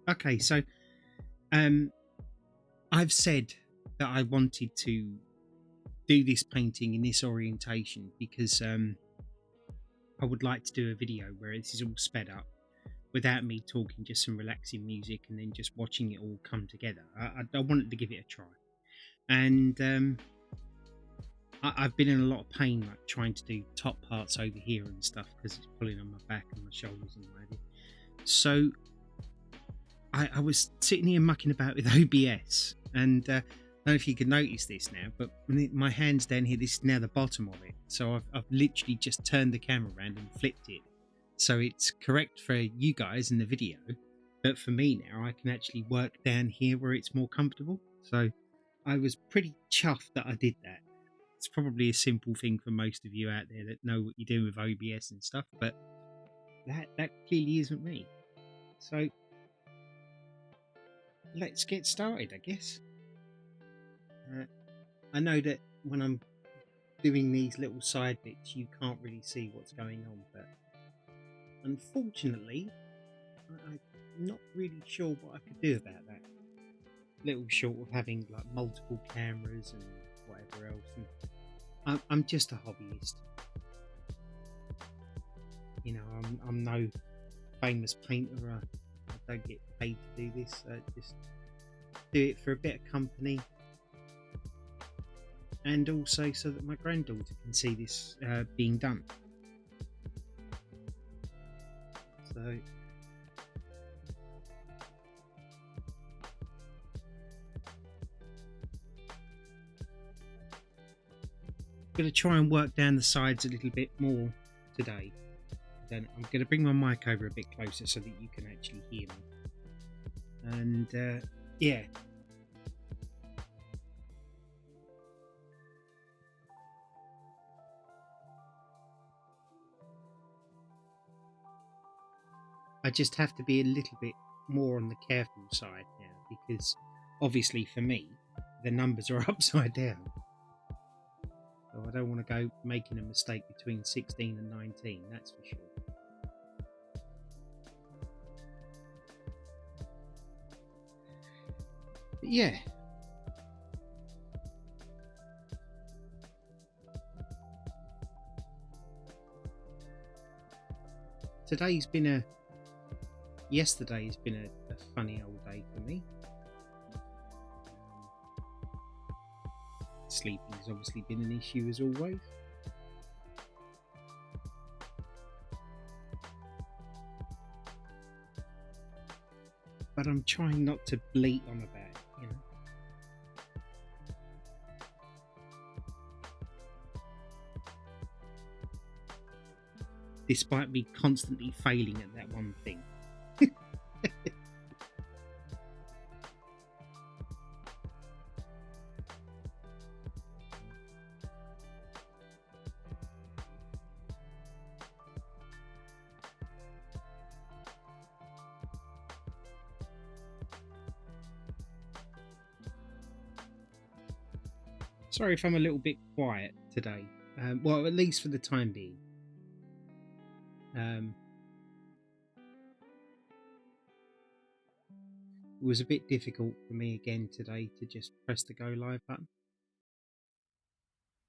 Okay, so um, I've said that I wanted to do this painting in this orientation because I would like to do a video where this is all sped up without me talking, just some relaxing music and then just watching it all come together. I wanted to give it a try, and I've been in a lot of pain, like trying to do top parts over here and stuff because it's pulling on my back and my shoulders and what have you. So I was sitting here mucking about with OBS, and I don't know if you can notice this now, but my hand's down here. This is now the bottom of it, so I've literally just turned the camera around and flipped it, so it's correct for you guys in the video, but for me now, I can actually work down here where it's more comfortable. So I was pretty chuffed that I did that. It's probably a simple thing for most of you out there that know what you're doing with OBS and stuff, but that clearly isn't me. So let's get started, I guess. I know that when I'm doing these little side bits, you can't really see what's going on, but unfortunately, I'm not really sure what I could do about that. Little short of having like multiple cameras and whatever else. And I'm just a hobbyist. You know, I'm no famous painter. I don't get paid to do this. Just do it for a bit of company, and also so that my granddaughter can see this being done. So I'm going to try and work down the sides a little bit more today. Then I'm going to bring my mic over a bit closer so that you can actually hear me. And yeah. I just have to be a little bit more on the careful side now, because obviously for me, the numbers are upside down. So I don't want to go making a mistake between 16 and 19, that's for sure. But yeah. Yesterday has been a funny old day for me. Sleeping has obviously been an issue as always. But I'm trying not to bleat on about it, you know. Despite me constantly failing at that one thing. Sorry if I'm a little bit quiet today. Well, at least for the time being. It was a bit difficult for me again today to just press the go live button.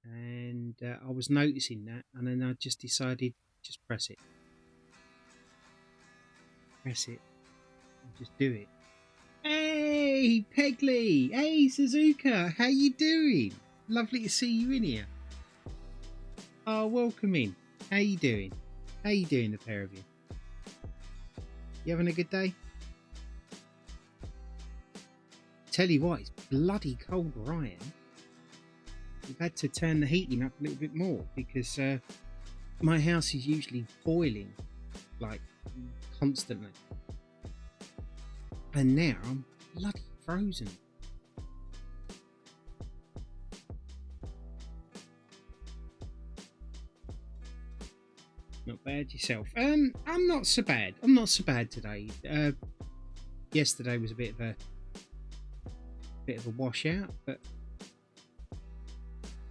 And I was noticing that, and then I just decided just press it. Press it. And just do it. Hey, Pegley! Hey, Suzuka! How you doing? Lovely to see you in here. Oh, welcome in. How you doing? How you doing, the pair of you? You having a good day? Tell you what, it's bloody cold where I am. We've had to turn the heating up a little bit more because my house is usually boiling, like, constantly. And now I'm bloody frozen. Not bad yourself. I'm not so bad. I'm not so bad today. Yesterday was a bit of a washout, but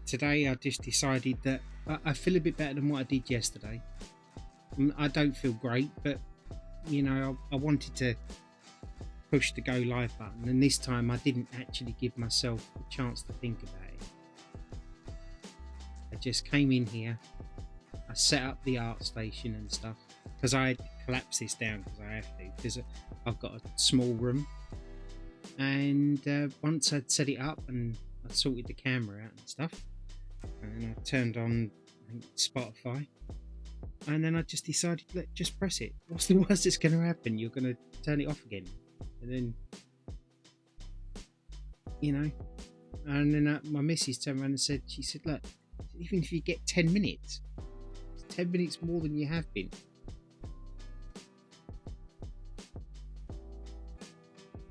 today I just decided that I feel a bit better than what I did yesterday. I don't feel great, but you know, I wanted to push the go live button, and this time I didn't actually give myself a chance to think about it. I just came in here, I set up the art station and stuff, because I had to collapse this down because I have to, because I've got a small room. And once I'd set it up and I sorted the camera out and stuff, and then I turned on, I think, Spotify, and then I just decided, just press it. What's the worst that's going to happen? You're going to turn it off again. And then, you know, and then my missus turned around and said, look, even if you get 10 minutes, it's 10 minutes more than you have been.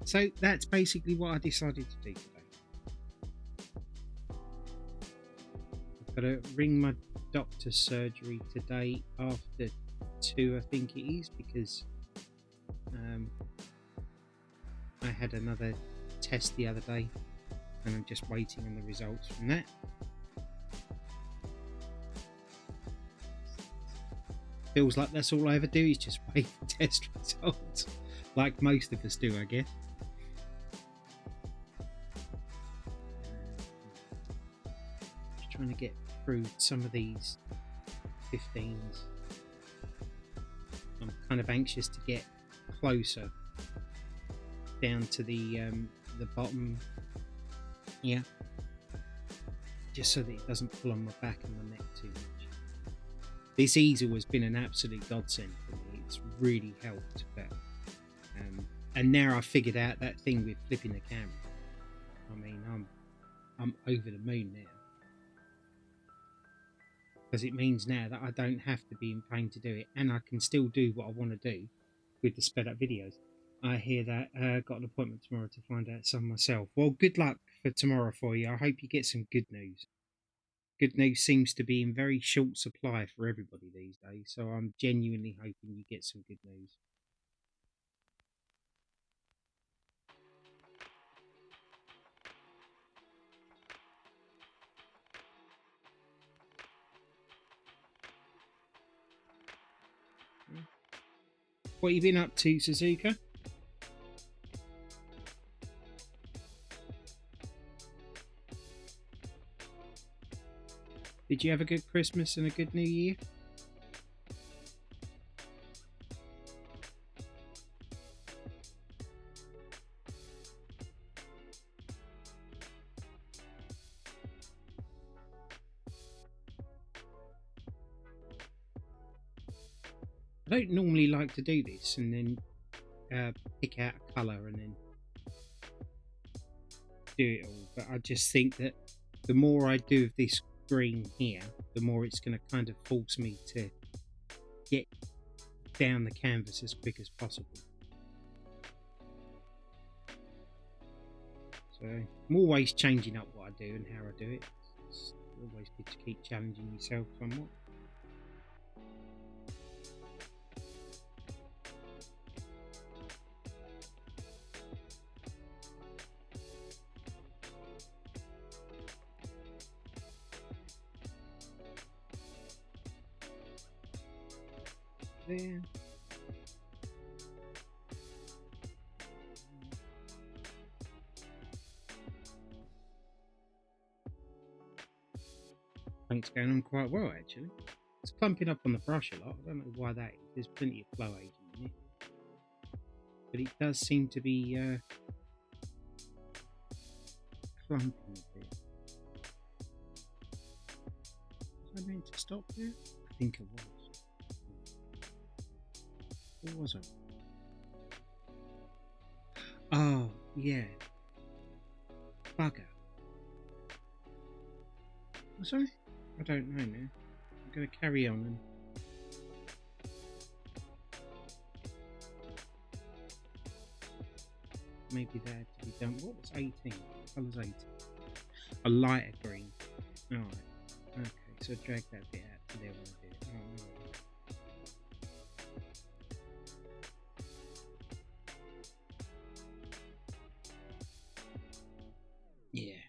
So that's basically what I decided to do today. I've got to ring my doctor's surgery today after 2, I think it is, because I had another test the other day and I'm just waiting on the results from that. Feels like that's all I ever do, is just wait for test results, like most of us do, I guess. Just trying to get through some of these 15s. I'm kind of anxious to get closer down to the bottom, yeah, just so that it doesn't pull on my back and my neck too much. This easel has been an absolute godsend for me. It's really helped. But and now I've figured out that thing with flipping the camera. I mean, I'm over the moon now, because it means now that I don't have to be in pain to do it, and I can still do what I want to do with the sped up videos. I hear that got an appointment tomorrow to find out some myself. Well, good luck for tomorrow for you. I hope you get some good news. Good news seems to be in very short supply for everybody these days, so I'm genuinely hoping you get some good news. What have you been up to, Suzuka? Did you have a good Christmas and a good New Year? I don't normally like to do this and then pick out a colour and then do it all, but I just think that the more I do of this green here, the more it's going to kind of force me to get down the canvas as quick as possible. So I'm always changing up what I do and how I do it. It's always good to keep challenging yourself somewhat. There. Paint's going on quite well, actually. It's clumping up on the brush a lot. I don't know why that is. There's plenty of flow agent in it, but it does seem to be clumping a bit. Was I meant to stop there? I think I was. What was I? Oh, yeah. Bugger. Was I? I don't know now. I'm going to carry on and... Maybe that had to be done. What was 18? Colour's 18. A lighter green. Alright. Okay, so drag that bit out to there when I do it. Oh, no. Yeah.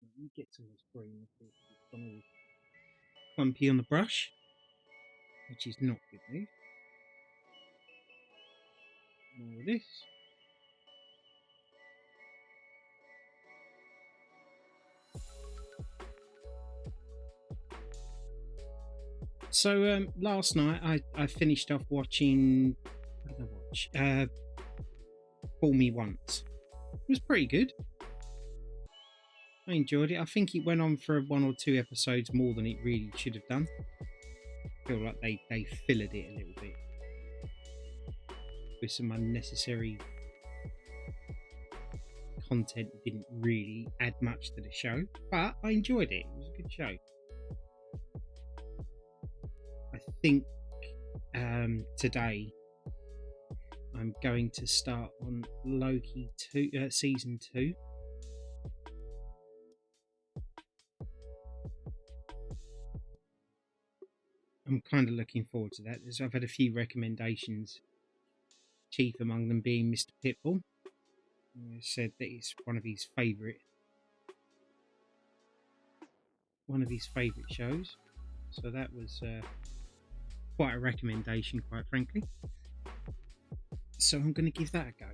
Let me get some of this green. It's gone all clumpy on the brush, which is not good news. More of this. So last night I finished off watching. What did I watch? Fool Me Once. It was pretty good. I enjoyed it. I think it went on for 1 or 2 episodes more than it really should have done. I feel like they fillered it a little bit with some unnecessary content that didn't really add much to the show. But I enjoyed it. It was a good show. I think today I'm going to start on Loki season 2. I'm kind of looking forward to that. I've had a few recommendations, chief among them being Mr. Pitbull. He said that it's one of his favourite shows. So that was quite a recommendation, quite frankly. So I'm going to give that a go.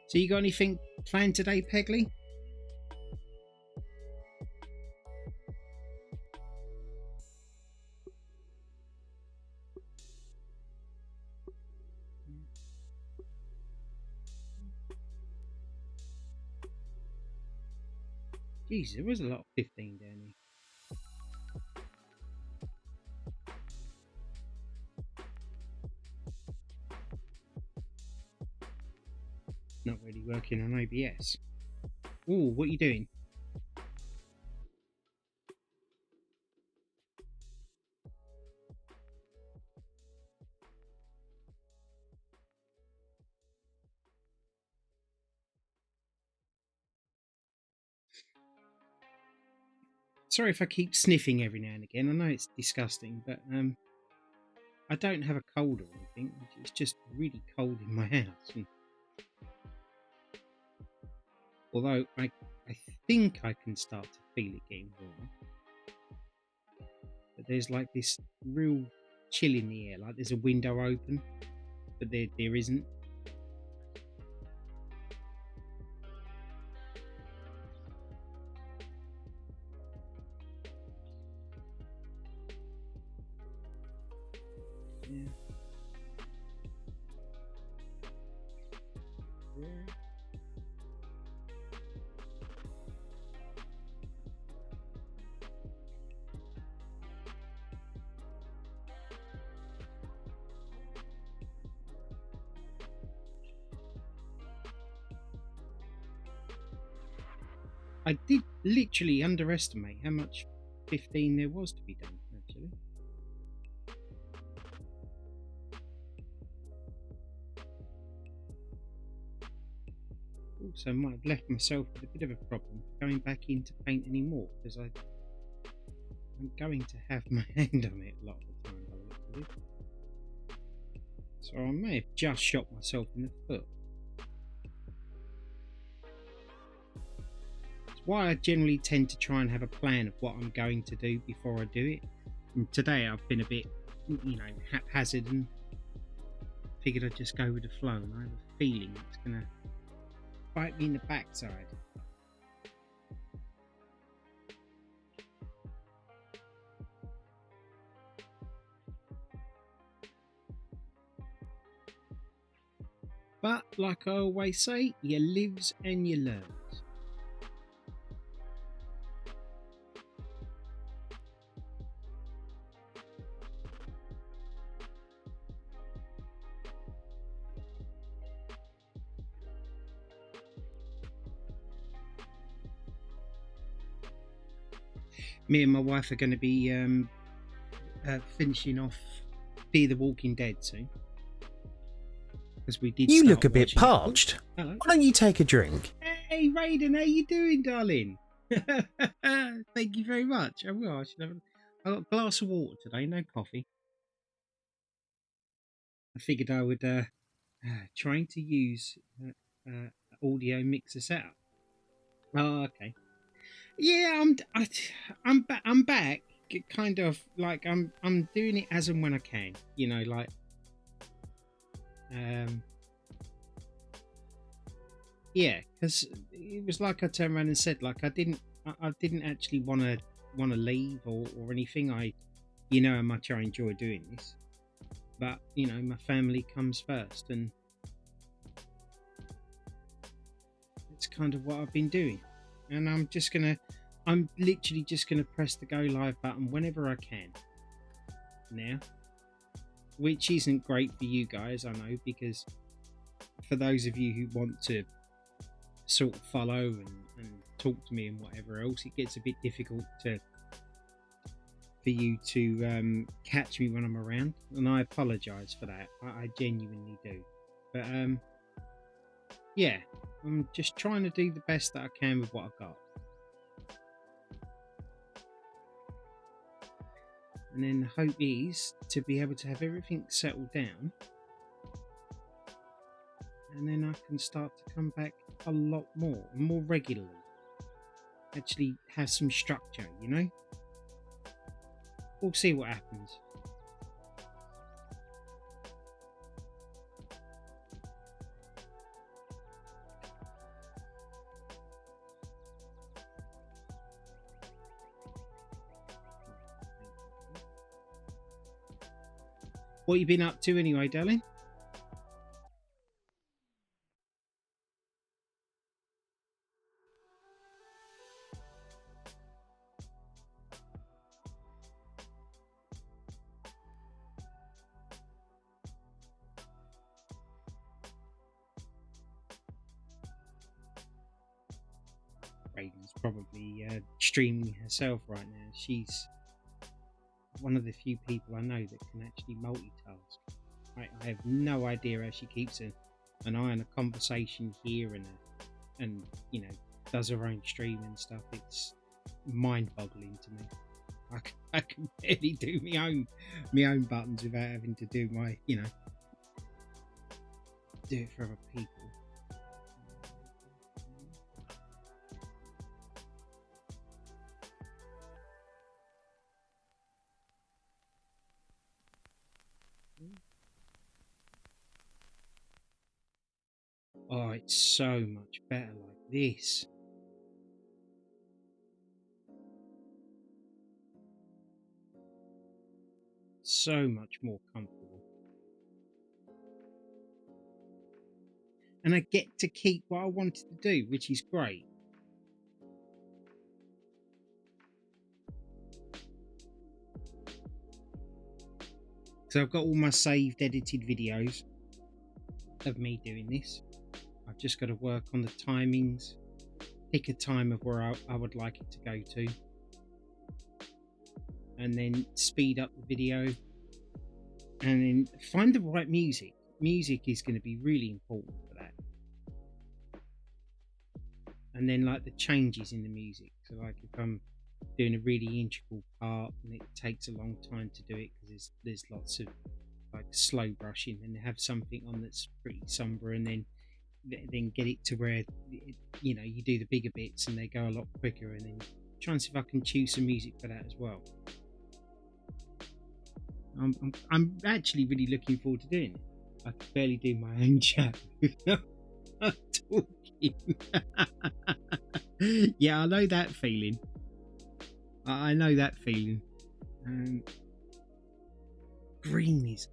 So you got anything planned today, Pegley? Jeez, there was a lot of 15 down here. Not really working on OBS. Oh, what are you doing? Sorry if I keep sniffing every now and again. I know it's disgusting, but I don't have a cold or anything. It's just really cold in my house. And although I think I can start to feel it getting warmer, but there's like this real chill in the air. Like there's a window open, but there isn't. Yeah. I did literally underestimate how much 15 there was to be done, actually. Also, I might have left myself with a bit of a problem going back into paint anymore, because I'm going to have my hand on it a lot of the time by the look of it. So I may have just shot myself in the foot. Why I generally tend to try and have a plan of what I'm going to do before I do it. And today I've been a bit, haphazard and figured I'd just go with the flow. And I have a feeling it's going to bite me in the backside. But like I always say, you lives and you learns. Me and my wife are going to be finishing off Fear the Walking Dead soon. Because we did. You look a bit parched. Hello. Why don't you take a drink? Hey, Raiden, how you doing, darling? Thank you very much. I will. I got a glass of water today, no coffee. I figured I would Trying to use audio mixer setup. Oh, okay. Yeah, I'm back. Kind of like I'm doing it as and when I can. You know, like um, yeah, because it was like I turned around and said, like I didn't actually want to leave or anything. You know how much I enjoy doing this, but you know my family comes first, and it's kind of what I've been doing. And I'm literally just gonna press the go live button whenever I can now, which isn't great for you guys, I know, because for those of you who want to sort of follow and talk to me and whatever else, it gets a bit difficult for you to catch me when I'm around, and I apologize for that. I genuinely do, but yeah, I'm just trying to do the best that I can with what I've got. And then the hope is to be able to have everything settled down, and then I can start to come back a lot more regularly. Actually have some structure, you know? We'll see what happens. What you been up to anyway, darling? Raiden's probably streaming herself right now. She's one of the few people I know that can actually multitask. I have no idea how she keeps an eye on a conversation here and you know, does her own stream and stuff. It's mind-boggling to me. I can barely do my own buttons without having to do my, you know, do it for other people. Oh, it's so much better like this. So much more comfortable. And I get to keep what I wanted to do, which is great. So I've got all my saved edited videos of me doing this. I've just got to work on the timings, pick a time of where I would like it to go to, and then speed up the video, and then find the right music. Music is going to be really important for that. And then like the changes in the music. So like if I'm doing a really integral part and it takes a long time to do it because there's lots of like slow brushing, and have something on that's pretty somber, and then get it to where you know you do the bigger bits and they go a lot quicker, and then try and see if I can choose some music for that as well. I'm actually really looking forward to doing it. I can barely do my own chat without talking. Yeah, I know that feeling. I know that feeling. Green is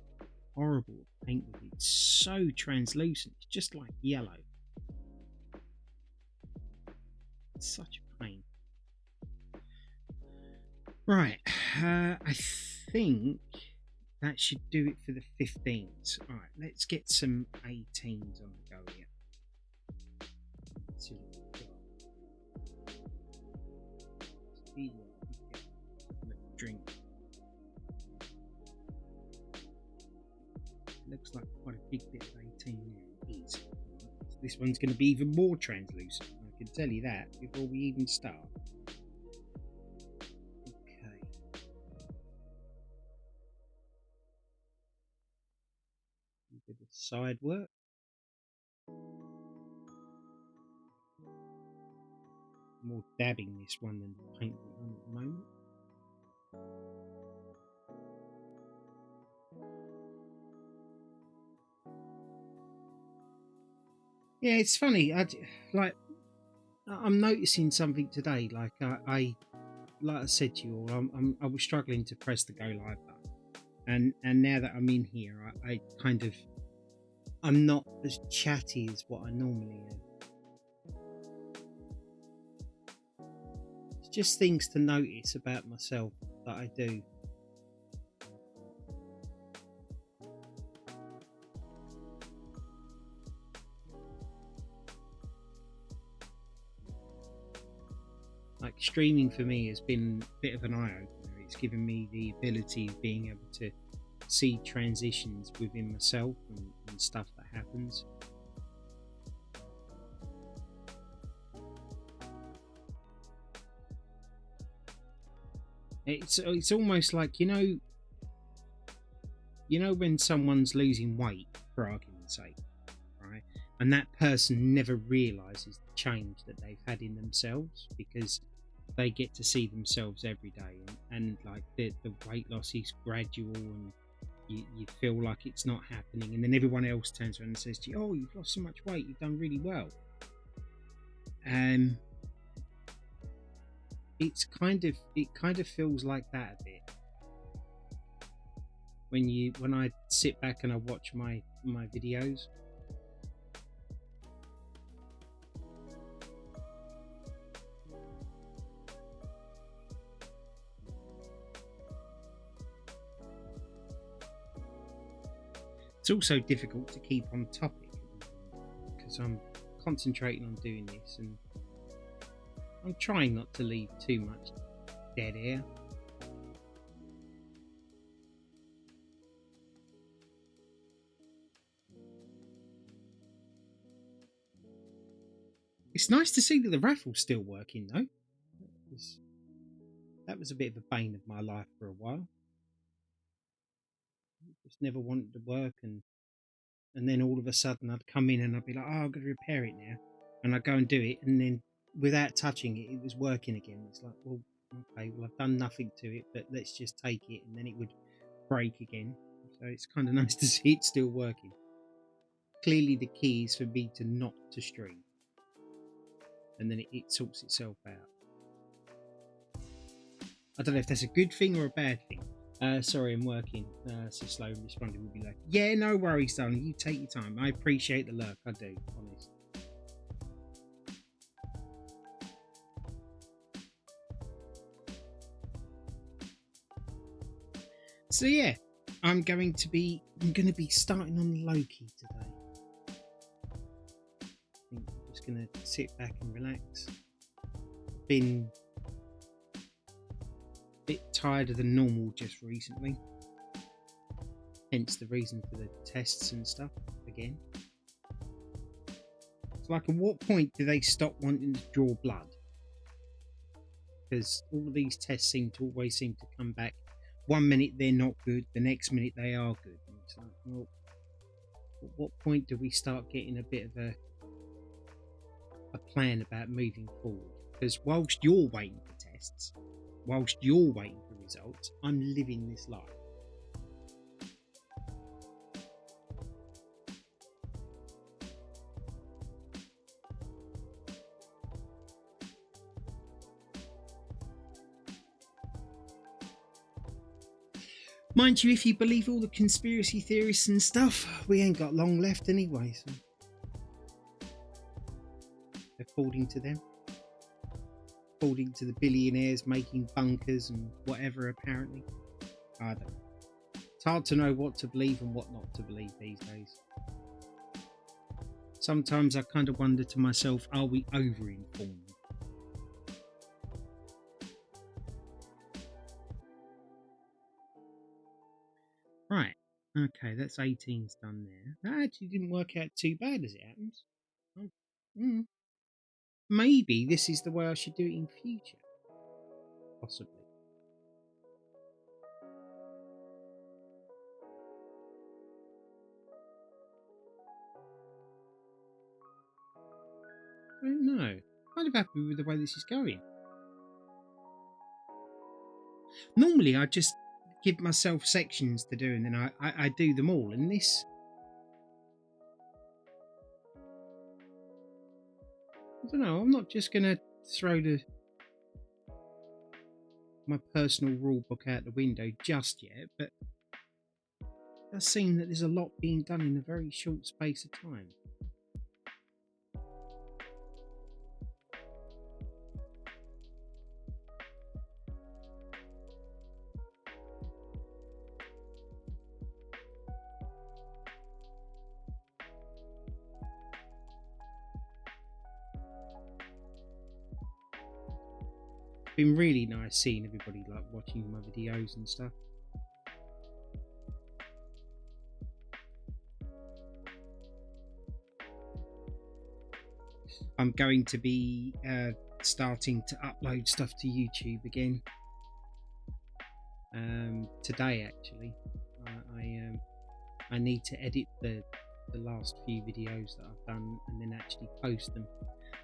horrible to paint with. It's so translucent. It's just like yellow. It's such a pain. Right. I think that should do it for the 15s. All right, let's get some 18s on the go here. Let's see what we've got. See what we get. Let's drink. Looks like quite a big bit of 18 there. It is. This one's going to be even more translucent. I can tell you that before we even start. Okay. A bit of side work. more dabbing this one than painting it on at the moment. Yeah, it's funny. I'm noticing something today. Like I said to you all, I was struggling to press the go live button, and now that I'm in here, I'm not as chatty as what I normally am. It's just things to notice about myself that I do. Like streaming for me has been a bit of an eye-opener. It's given me the ability of being able to see transitions within myself and stuff that happens. It's almost like, you know when someone's losing weight, for argument's sake, right? And that person never realizes the change that they've had in themselves because they get to see themselves every day, and like the weight loss is gradual, and you feel like it's not happening, and then everyone else turns around and says to you, "Oh, you've lost so much weight, you've done really well." It kind of feels like that a bit when I sit back and I watch my videos. It's also difficult to keep on topic because I'm concentrating on doing this, and I'm trying not to leave too much dead air. It's nice to see that the raffle's still working, though. That was a bit of a bane of my life for a while. Just never wanted to work, and then all of a sudden I'd come in and I'd be like, "Oh, I've got to repair it now," and I'd go and do it, and then without touching it, it was working again. It's like, well, okay, well, I've done nothing to it, but let's just take it, and then it would break again. So it's kind of nice to see it still working. Clearly the key is for me to not to stream, and then it sorts itself out. I don't know if that's a good thing or a bad thing. Sorry, I'm working. So slow responding would be like, "Yeah, no worries, darling. You take your time. I appreciate the lurk. I do, honest." So yeah, I'm going to be starting on Loki today. I think I'm just going to sit back and relax. Been a bit tired than normal just recently, hence the reason for the tests and stuff again. It's like, at what point do they stop wanting to draw blood? Because all of these tests always seem to come back. 1 minute they're not good, the next minute they are good. And it's like, well, at what point do we start getting a bit of a plan about moving forward? Because whilst you're waiting for tests, whilst you're waiting for results, I'm living this life. Mind you, if you believe all the conspiracy theorists and stuff, we ain't got long left anyway, so according to them. According to the billionaires making bunkers and whatever, apparently. I don't know. It's hard to know what to believe and what not to believe these days. Sometimes I kind of wonder to myself, are we over-informed? Right. Okay, that's 18's done there. That actually didn't work out too bad as it happens. Maybe this is the way I should do it in future. Possibly. I don't know. Kind of happy with the way this is going. Normally, I just give myself sections to do, and then I do them all. And this, I don't know. I'm not just gonna throw my personal rule book out the window just yet, but it does seem that there's a lot being done in a very short space of time. Been really nice seeing everybody like watching my videos and stuff. I'm going to be starting to upload stuff to YouTube again today. Actually, I need to edit the last few videos that I've done and then actually post them.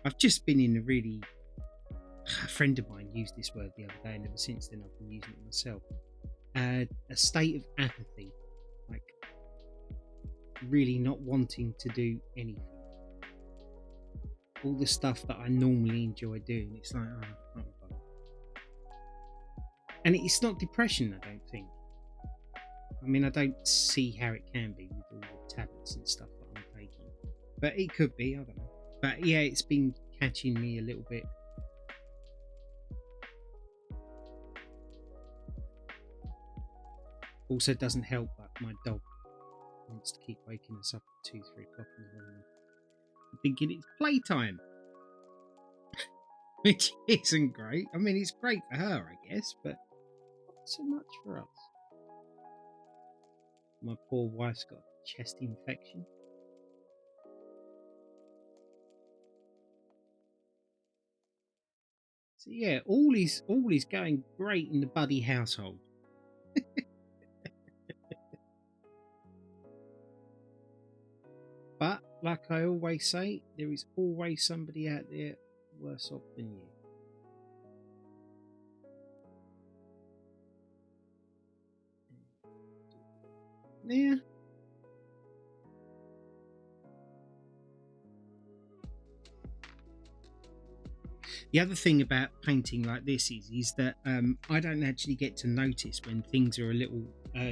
I've just been in a friend of mine used this word the other day, and ever since then I've been using it myself. A state of apathy, like really not wanting to do anything. All the stuff that I normally enjoy doing, it's like, oh, not fun. And it's not depression, I don't think. I mean, I don't see how it can be with all the tablets and stuff that I'm taking, but it could be, I don't know. But yeah, it's been catching me a little bit. Also doesn't help that my dog wants to keep waking us up at 2-3 o'clock in the morning, thinking it's playtime, which isn't great. I mean, it's great for her, I guess, but not so much for us. My poor wife's got a chest infection. So yeah, all is going great in the Buddy household. But like I always say, there is always somebody out there worse off than you. Yeah. The other thing about painting like this is that I don't actually get to notice when things are a little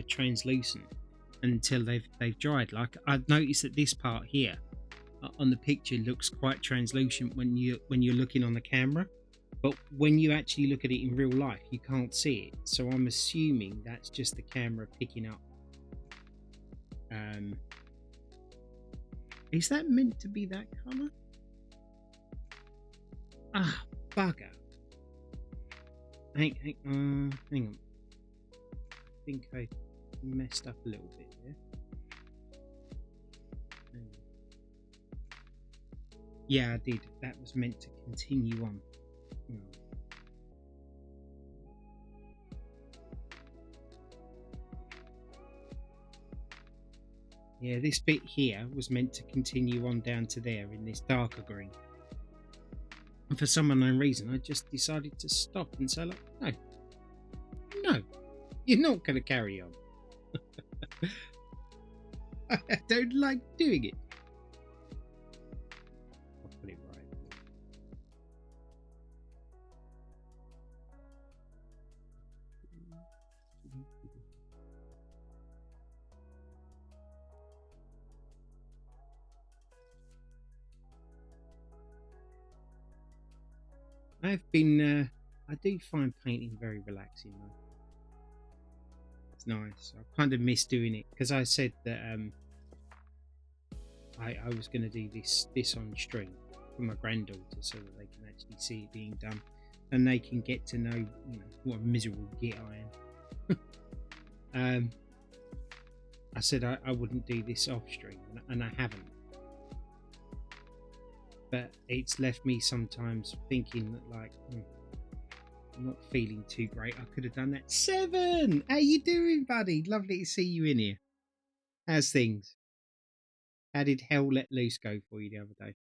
translucent until they've dried. Like I've noticed that this part here on the picture looks quite translucent when you're looking on the camera, but when you actually look at it in real life, you can't see it. So I'm assuming that's just the camera picking up. Is that meant to be that colour? Ah, bugger. Hang on. I think I messed up a little bit there. Yeah, I did. That was meant to continue on. Yeah, this bit here was meant to continue on down to there in this darker green. And for some unknown reason, I just decided to stop and say, like, no, you're not going to carry on. I don't like doing it. I'll put it right. I do find painting very relaxing though. It's nice. I kind of miss doing it because I said that I was going to do this on stream for my granddaughter so that they can actually see it being done and they can get to know, what a miserable git I am. I said I wouldn't do this off stream, and I haven't. But it's left me sometimes thinking that, like, I'm not feeling too great. I could have done that. 7! How you doing, buddy? Lovely to see you in here. How's things? How did Hell Let Loose go for you the other day?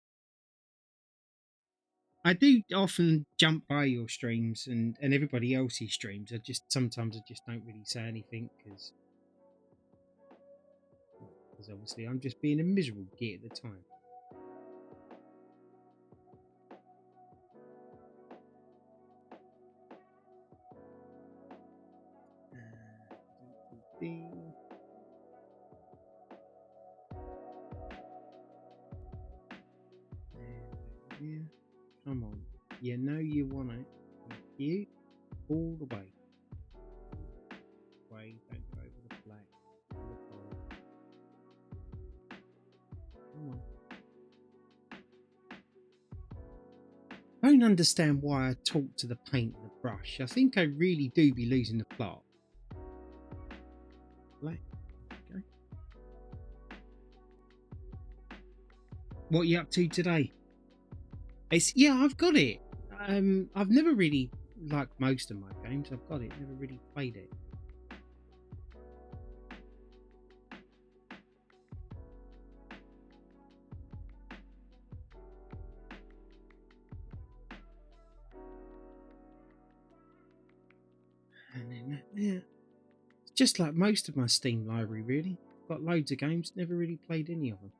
I do often jump by your streams and everybody else's streams. Sometimes I just don't really say anything because obviously I'm just being a miserable git at the time. Yeah, come on. You know you want it. Thank you. All the way. Don't go over the flag. Come on. I don't understand why I talk to the paint and the brush. I think I really do be losing the plot. Black. Okay. What are you up to today? Yeah, I've got it. I've never really liked most of my games. I've got it. Never really played it. And then yeah, it's just like most of my Steam library. Really, got loads of games. Never really played any of them.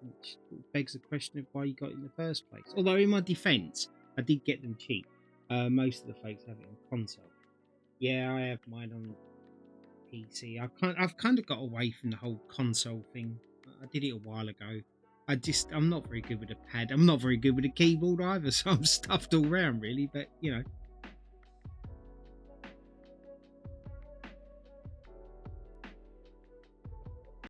Which begs the question of why you got it in the first place. Although in my defence, I did get them cheap. Most of the folks have it on console. Yeah, I have mine on PC. I've kind of got away from the whole console thing. I did it a while ago. I'm not very good with a pad. I'm not very good with a keyboard either, so I'm stuffed all round really. But you know,